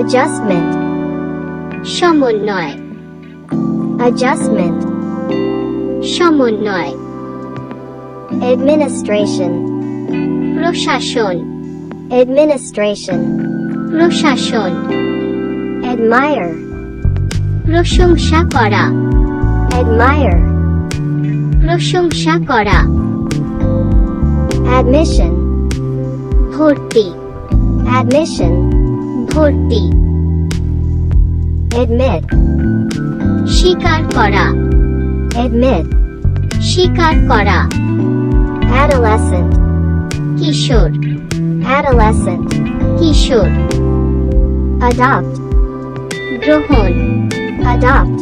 adjustment, সমন্বয়, adjustment, সমন্বয়, administration, প্রশাসন, administration, প্রশাসন, admire, প্রশংসা করা, admire, প্রশংসা করা, admission, ভর্তি, admission, ভর্তি, admit, স্বীকার করা, admit, স্বীকার করা, adolescent, কিশোর, adolescent, কিশোর, adopt, গ্রহণ, adopt,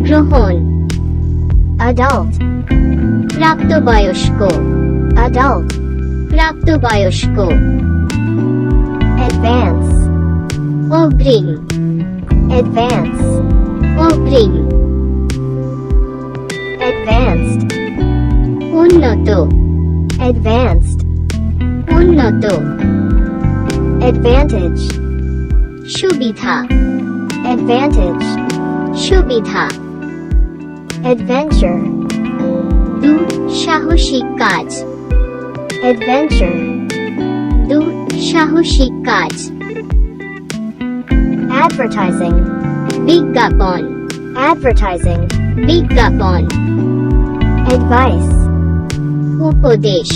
গ্রহণ, adult, প্রাপ্তবয়স্ক, adult, প্রাপ্তবয়স্ক, advance, অগ্রিম, advance, অগ্রিম, advanced, উন্নত, advanced, উন্নত, advantage, সুবিধা, advantage, সুবিধা, adventure, দুঃসাহসিক কাজ, adventure, দুঃসাহসিক কাজ, advertising, বিজ্ঞাপন, advertising, বিজ্ঞাপন, advice, উপদেশ,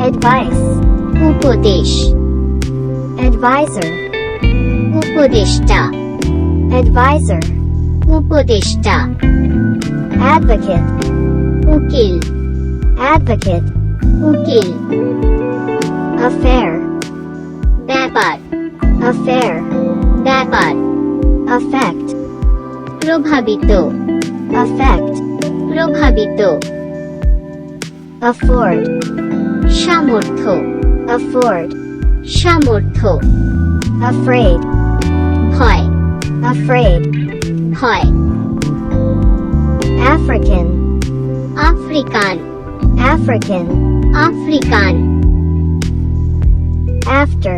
advice, উপদেশ, advisor, উপদেষ্টা, advisor, উপদেষ্টা, advocate, উকিল, advocate, উকিল, affair, ব্যাপার, affair, ব্যাপার, affect, প্রভাবিত, affect, প্রভাবিত, afford, সামর্থ্য, afford, সামর্থ্য, afraid, ভয়, afraid, ভয়, African, African, African, African, after,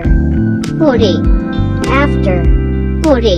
পরে, after, পরে,